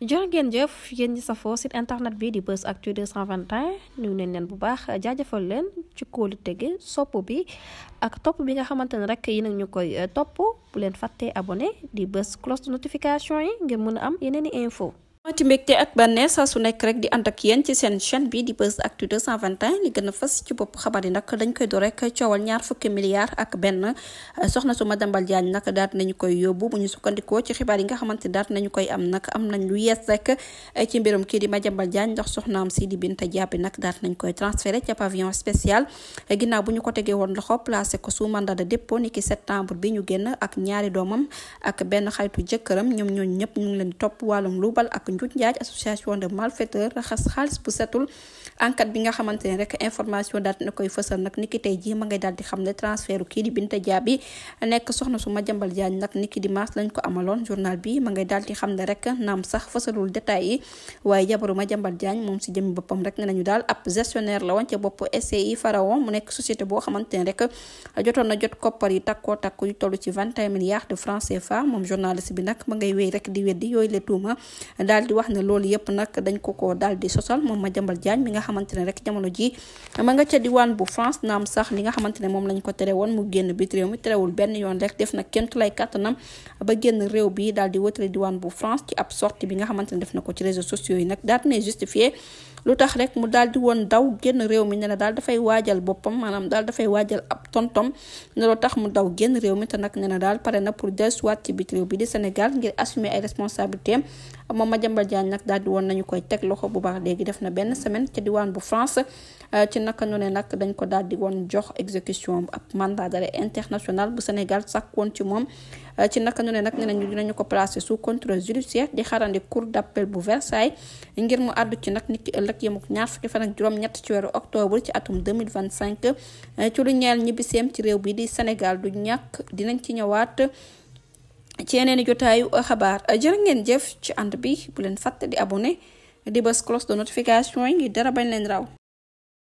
jërë ngeen jëf yéen ñi safoo site internet bi di Buzz Actu 221 ñu neen leen bu baax jaajëfal leen ci kóolu tege sopp bi ak topp bi nga xamante ne rek yi nag ñu koy topp bu leen fàttee abonné di bës cloche de notification yi ngir mën a am yeneen i info ci mbégte ak bànneex saa su nekk rek di ànd ak yéen ci seen chaîne bi di Buzz Actu 221 li gën a fës ci bopp xabaar yi nag dañ koy door rek coowal ñaar fukki milliards ak benn soxna su Madiambal Diagne nag daal nañu koy yóbbu bu ñu sukkandikoo ci xibaar yi nga xamante daal nañu koy am nag am nañ lu yees rek ci mbirum kii di Madiambal Diagne ndax soxnaam si di Binta Diaby nag daal nañ koy transféré ca pavillon spécial ginnaaw bu ñu ko tegee woon loxo placé ko sous mandat de dépôt niki septembre bi ñu génn ak ñaari doomam ak benn xaritu jëkkëram ñoom ñooñu ñëpp ñu ngi leen topp wàllum luubal ak njuuj njaaj association de malfaiteurs raxas xaalis bu setul enquête bi nga xamante ne rek information daal dina koy fësal nag niki tey jii ma ngay daal di xam ne transfert kii di Binta Diaby nekk soxna su Madiambal Diagne nag niki dimanche lañ ko amaloon journal bi ma ngay daal di xam ne rek naam sax fësalul détails yi waaye jabaru Madiambal Diagne moom si jëmmi boppam rek ne nañu daal ab gestionnaire la woon ca bopp SCI Pharaon mu nekk société boo xamante ne rek jotoon na jot koppar yi takkoo takku yu toll ci 21 milliards de francs CFA moom journaliste bi nag ma ngay wéy rek di weddi yooyu la tuuma daal di wax ne loolu yëpp nag dañ ko daal di sosal moom Madiambal Diagne mi nga xamante ne rek jamono ji ma nga ca diwaan bu France naam sax li nga xamante ne moom lañ ko tere woon mu génn biti réew mi terewul benn yoon rek def na kémtu lay kàttanam ba génn réew bi daal di wëtale diwaan bu France ci ab sortie bi nga xamante ne def na ko ci réseaux sociaux yi nag daal di justifié lu tax rek mu daal di woon daw génn réew mi ne la daal dafay waajal boppam maanaam daal dafay waajal ab tontom ne loo tax mu daw génn réew mi te nag ne na daal pare na pour dellusiwaat ci biti réew bi di Sénégal ngir assumer ay responsabilités moom Madiambal Diagne nag daal di woon nañu koy teg loxo bu baax léegi def na benn semaine ca diwaan bu France ci naka ñu ne nag dañ ko daal di woon jox exécution ab mandat d'arrêt international bu Sénégal sàkkoon ci moom ci naka ñu ne nag ne nañu dinañu ko placer sous contrôle judiciaire di xarandi cour d'appel bu Versailles ngir mu àddu ci nag nit ki ëllëg yemuk ñaar fukki fan ak juróom-ñett ci weeru octobre ci atum 2025 ci lu ñeel ñibbiseem ci réew bi di Sénégal du ñàkk dinañ ci ñëwaat ci yeneen i jotaayu xabaar jërë ngeen jëf ci ànd bi bu leen fàtte di abonné di bës cloche de notification yi ngir dara bañ leen raw